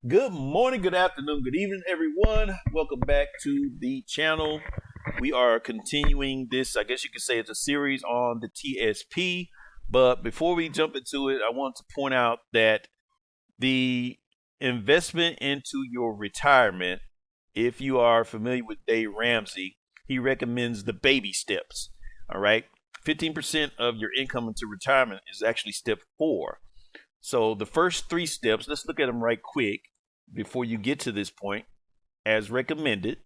Good morning, good afternoon, good evening, everyone. Welcome back to the channel. We are continuing this, I guess you could say it's a series on the TSP. But before we jump into it, I want to point out that the investment into your retirement, if you are familiar with Dave Ramsey, he recommends the baby steps. All right. 15% of your income into retirement is actually step four. So the first three steps, let's look at them right quick before you get to this point. As recommended,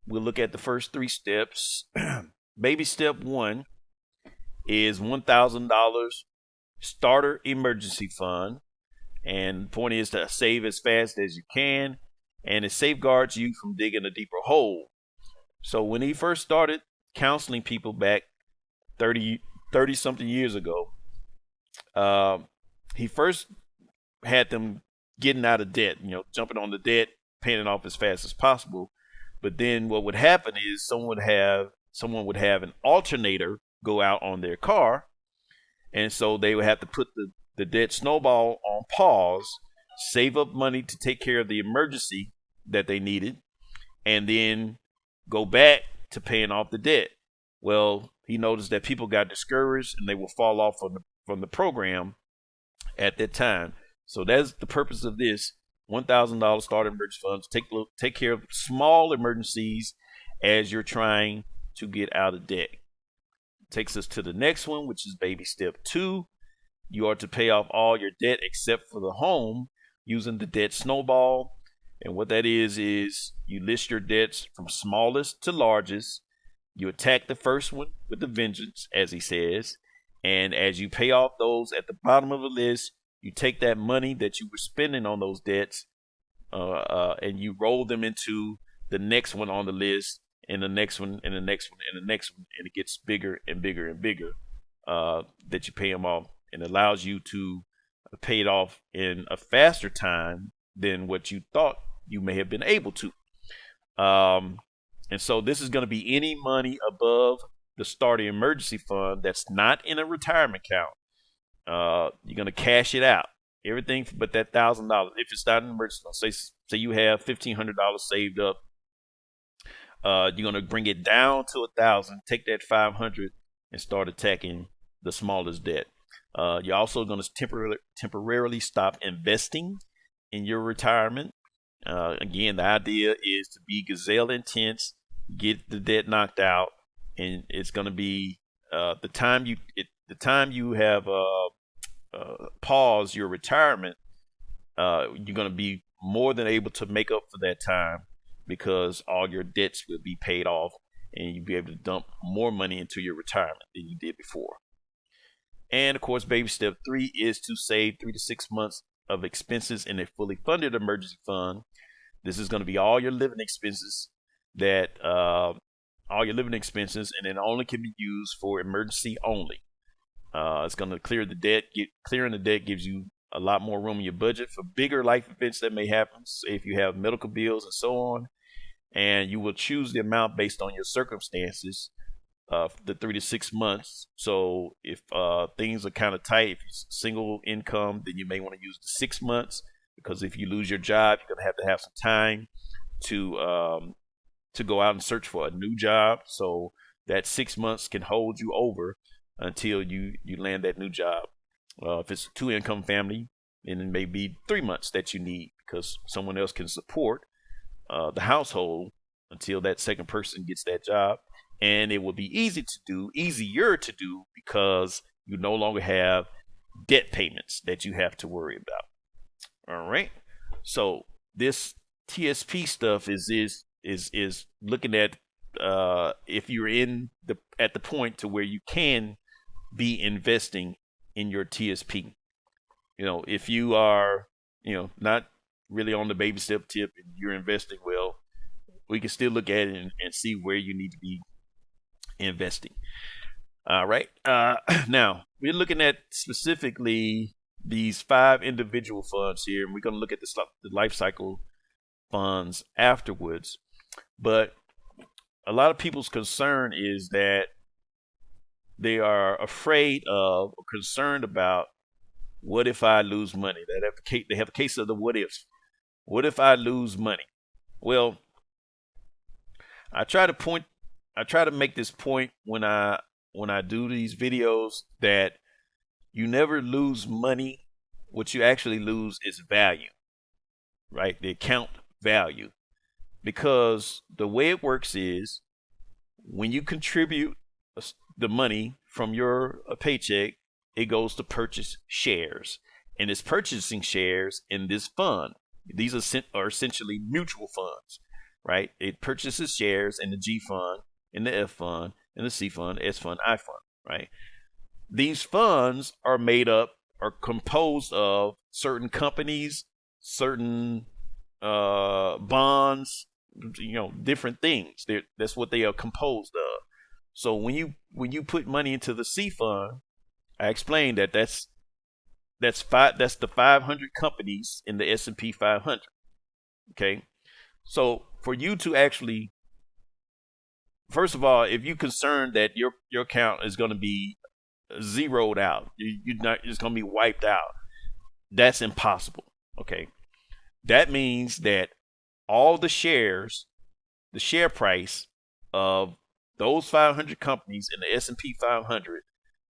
we'll look at the first three steps. Baby step one is $1,000 starter emergency fund. And the point is to save as fast as you can, and it safeguards you from digging a deeper hole. So when he first started counseling people back 30 something years ago, he first had them getting out of debt, jumping on the debt, paying it off as fast as possible. But then what would happen is someone would have an alternator go out on their car, and so they would have to put the debt snowball on pause, save up money to take care of the emergency that they needed, and then go back to paying off the debt. Well, he noticed that people got discouraged and they would fall off from the program at that time. So that's the purpose of this $1,000 starter emergency funds. Take care of small emergencies as you're trying to get out of debt. Takes us to the next one, which is baby step two. You are to pay off all your debt except for the home using the debt snowball. And what that is you list your debts from smallest to largest. You attack the first one with a vengeance, as he says. And as you pay off those at the bottom of the list, you take that money that you were spending on those debts and you roll them into the next one on the list, and the next one, and the next one, and the next one. And it gets bigger and bigger and bigger that you pay them off, and allows you to pay it off in a faster time than what you thought you may have been able to. And so this is going to be any money above the starting emergency fund that's not in a retirement account. You're going to cash it out. Everything but that $1,000. If it's not an emergency fund, say you have $1,500 saved up, you're going to bring it down to 1,000. Take that 500 and start attacking the smallest debt. You're also going to temporarily stop investing in your retirement. Again, the idea is to be gazelle intense, get the debt knocked out, and it's going to be the time you have paused your retirement. You're going to be more than able to make up for that time because all your debts will be paid off, and you'll be able to dump more money into your retirement than you did before. And of course, baby step three is to save 3 to 6 months of expenses in a fully funded emergency fund. This is going to be all your living expenses and it only can be used for emergency only. It's going to clear the debt. Clearing the debt gives you a lot more room in your budget for bigger life events that may happen. Say if you have medical bills and so on, and you will choose the amount based on your circumstances. The 3 to 6 months. So if things are kind of tight, if it's single income, then you may want to use the 6 months, because if you lose your job, you're going to have some time to go out and search for a new job. So that 6 months can hold you over until you land that new job. If it's a 2-income family, then it may be 3 months that you need because someone else can support the household until that second person gets that job. And it will be easier to do because you no longer have debt payments that you have to worry about. All right. So this TSP stuff is looking at if you're at the point to where you can be investing in your TSP. If you are, not really on the baby step tip and you're investing well, we can still look at it and see where you need to be investing. All right. Now we're looking at specifically these 5 individual funds here, and we're going to look at the life cycle funds afterwards. But a lot of people's concern is that they are afraid of or concerned about What if I lose money? They have a case of the what ifs. What if I lose money? Well, I try to point I try to make this point when I do these videos that you never lose money. What you actually lose is value, right? The account value. Because the way it works is when you contribute the money from your paycheck, it goes to purchase shares. And it's purchasing shares in this fund. These are essentially mutual funds, right? It purchases shares in the G fund, in the F fund, in the C fund, S fund, I fund, right? These funds are composed of certain companies, certain bonds, different things. That's what they are composed of. So when you put money into the C fund, I explained that's the 500 companies in the S&P 500. Okay, so for you to actually, first of all, if you're concerned that your account is going to be zeroed out, you're not, it's going to be wiped out. That's impossible. Okay, that means that all the shares, the share price of those 500 companies in the S&P 500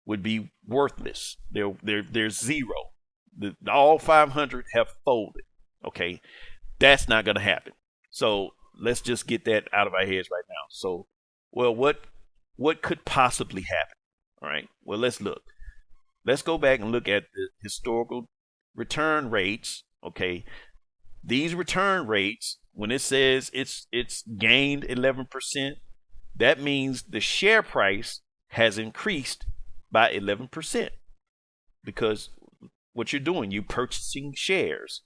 would be worthless. They're zero. All 500 have folded. Okay, that's not going to happen. So let's just get that out of our heads right now. So, well, what could possibly happen? All right. Well, let's look. Let's go back and look at the historical return rates. Okay, these return rates, when it says it's gained 11%, that means the share price has increased by 11%, because what you're doing, you're purchasing shares,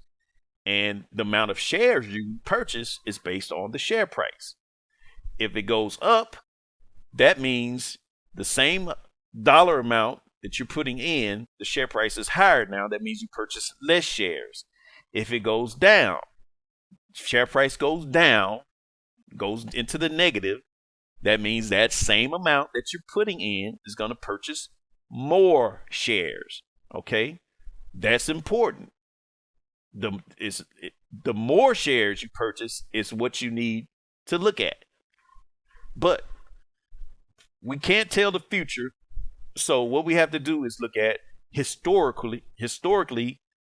and the amount of shares you purchase is based on the share price. If it goes up, that means the same dollar amount that you're putting in, the share price is higher now. That means you purchase less shares. If it goes down, share price goes down, goes into the negative, that means that same amount that you're putting in is going to purchase more shares. Okay, that's important. The more shares you purchase is what you need to look at. But we can't tell the future, so what we have to do is look at historically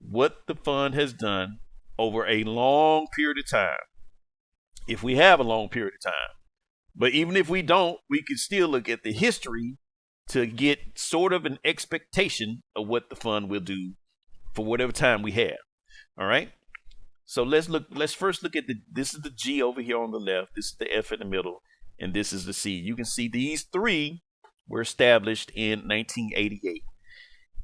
what the fund has done over a long period of time. If we have a long period of time. But even if we don't, we can still look at the history to get sort of an expectation of what the fund will do for whatever time we have. All right. So let's first look at this is the G over here on the left. This is the F in the middle. And this is the C. You can see these three were established in 1988.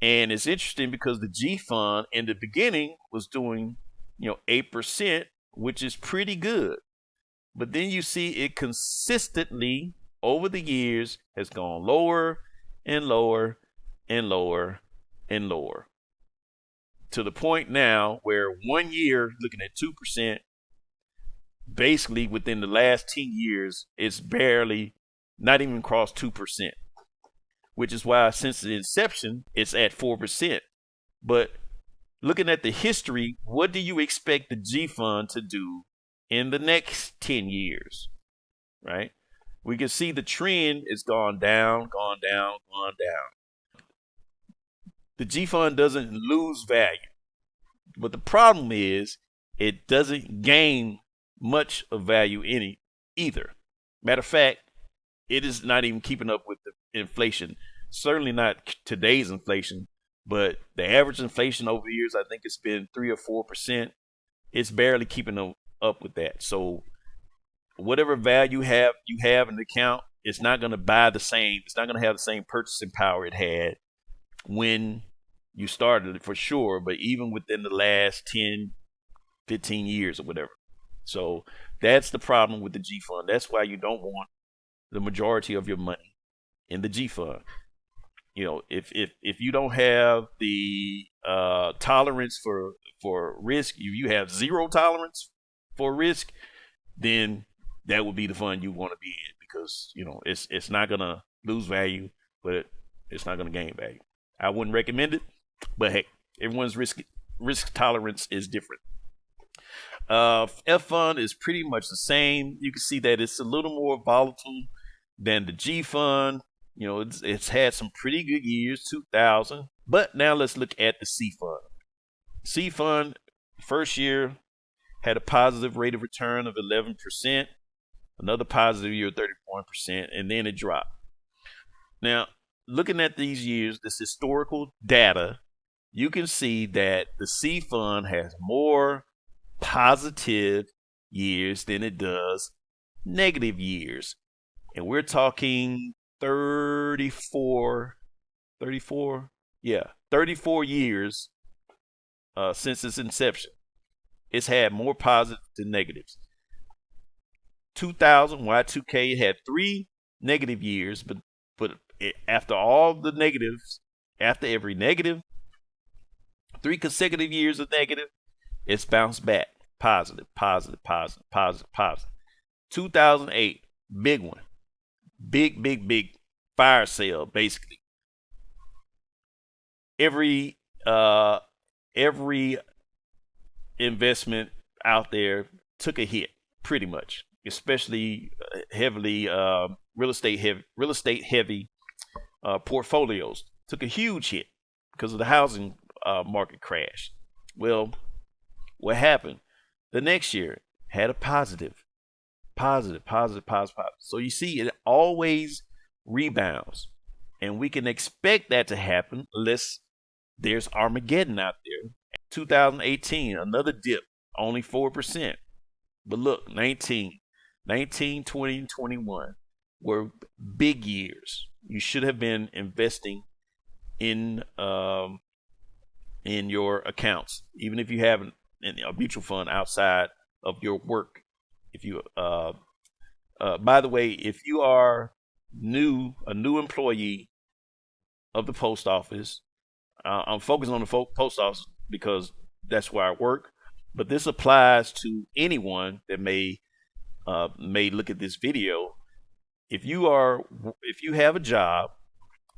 And it's interesting because the G fund in the beginning was doing, 8%, which is pretty good. But then you see it consistently over the years has gone lower and lower and lower and lower, to the point now where 1 year looking at 2%, basically within the last 10 years, it's barely not even crossed 2%, which is why since the inception, it's at 4%. But looking at the history, what do you expect the G fund to do in the next 10 years, right? We can see the trend is gone down, gone down, gone down. The G fund doesn't lose value, but the problem is it doesn't gain much of value either. Matter of fact, it is not even keeping up with the inflation. Certainly not today's inflation, but the average inflation over the years, I think it's been 3 or 4%. It's barely keeping up with that. So whatever value you have in the account, it's not going to buy the same. It's not going to have the same purchasing power it had when you started it, for sure, but even within the last 10, 15 years or whatever. So that's the problem with the G fund. That's why you don't want the majority of your money in the G fund. If you don't have the tolerance for risk, if you have zero tolerance for risk, then that would be the fund you want to be in, because it's not gonna lose value, but it's not gonna gain value. I wouldn't recommend it, but hey, Everyone's risk tolerance is different. F fund is pretty much the same. You can see that it's a little more volatile than the G fund. You know, it's had some pretty good years, 2000. But now let's look at the C fund. C fund, first year had a positive rate of return of 11%, another positive year of 31%, and then it dropped. Now, looking at these years, this historical data, you can see that the C fund has more positive years than it does negative years. And we're talking 34, 34, yeah, 34 years since its inception. It's had more positives than negatives. 2000 Y2K had 3 negative years, but after all the negatives, after every negative, 3 consecutive years of negative, it's bounced back. Positive, positive, positive, positive, positive. 2008, big one. Big fire sale, basically. Every investment out there took a hit, pretty much, especially heavily real estate heavy portfolios took a huge hit because of the housing market crash. Well, what happened? The next year had a positive. So you see, it always rebounds, and we can expect that to happen unless there's Armageddon out there. 2018, another dip, only 4%. But look, 19, 20, and 21 were big years. You should have been investing in your accounts, even if you haven't in a mutual fund outside of your work. If you, by the way, if you are a new employee of the post office, I'm focused on the post office because that's where I work. But this applies to anyone that may look at this video. If you have a job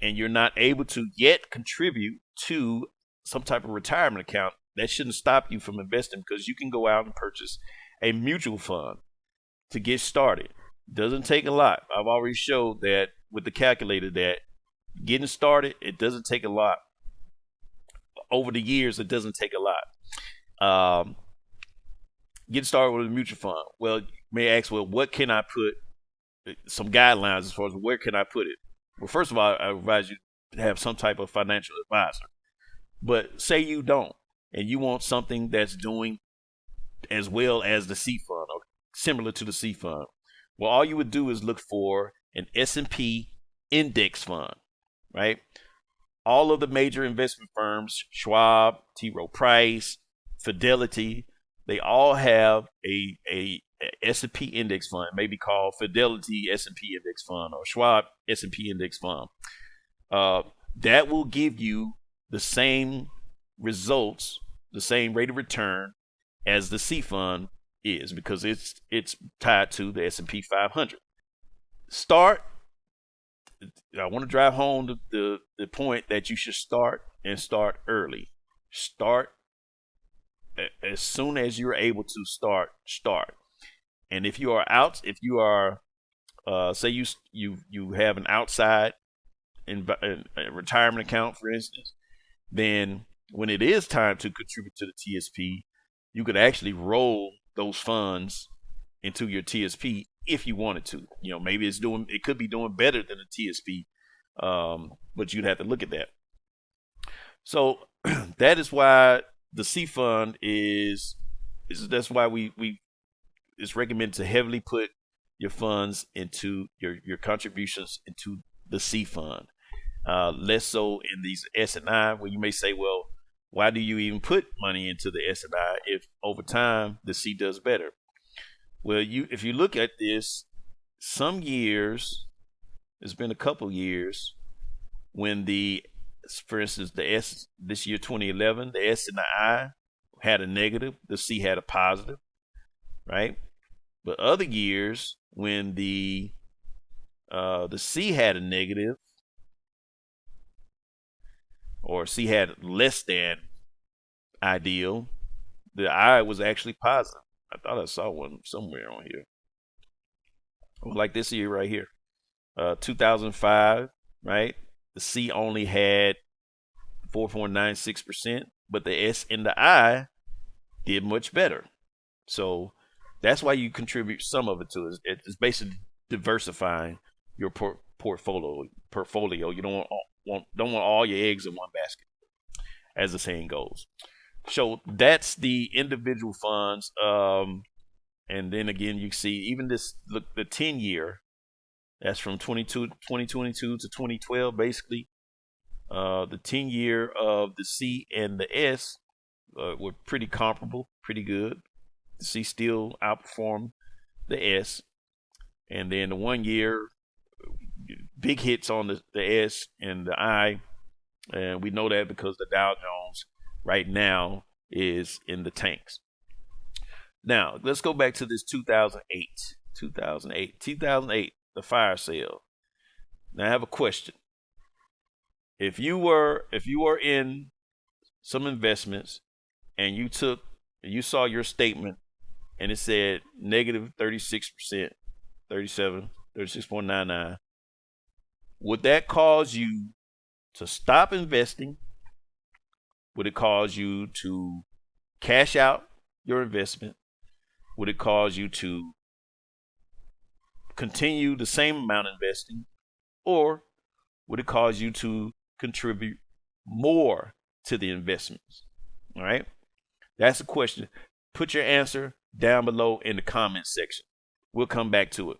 and you're not able to yet contribute to some type of retirement account, that shouldn't stop you from investing, because you can go out and purchase a mutual fund to get started. Doesn't take a lot. I've already showed that with the calculator that getting started, it doesn't take a lot. Over the years, it doesn't take a lot. Get started with a mutual fund. Well, you may ask, well, what can I put? Some guidelines as far as where can I put it? Well, first of all, I advise you to have some type of financial advisor. But say you don't, and you want something that's doing as well as the C fund or similar to the C fund. Well, all you would do is look for an S&P index fund, right? All of the major investment firms, Schwab, T. Rowe Price, Fidelity, they all have a S&P index fund, maybe called Fidelity S&P index fund or Schwab S&P index fund. That will give you the same results, the same rate of return as the C fund is, because it's tied to the S&P 500. I want to drive home the point that you should start early. Start as soon as you're able to start. And if you are say you have an outside a retirement account, for instance, then when it is time to contribute to the TSP, you could actually roll those funds into your TSP if you wanted to. You know, maybe it could be doing better than the TSP, but you'd have to look at that. So that is why the C fund that's why it's recommended to heavily put your funds into your contributions into the C fund. Less so in these S&I, where you may say, well, why do you even put money into the S&I if over time the C does better? Well, if you look at this, some years, it's been a couple years when for instance, this year 2011, the S and the I had a negative, the C had a positive, right? But other years when the C had a negative, or C had less than ideal. The I was actually positive. I thought I saw one somewhere on here. Like this year right here, 2005, right? The C only had 4.96%, but the S and the I did much better. So that's why you contribute some of it to it. It's basically diversifying your portfolio. You don't want all your eggs in one basket, as the saying goes. So that's the individual funds. And then again, you see even this the 10-year. That's from 2022 to 2012, basically. The 10-year of the C and the S were pretty comparable, pretty good. The C still outperformed the S. And then the 1 year, big hits on the S and the I. And we know that because the Dow Jones right now is in the tanks. Now, let's go back to this 2008. 2008, the fire sale. Now I have a question. If you were in some investments and you saw your statement and it said negative 36%, 37, 36.99, would that cause you to stop investing? Would it cause you to cash out your investment? Would it cause you to continue the same amount investing? Or would it cause you to contribute more to the investments? All right. That's the question. Put your answer down below in the comment section. We'll come back to it.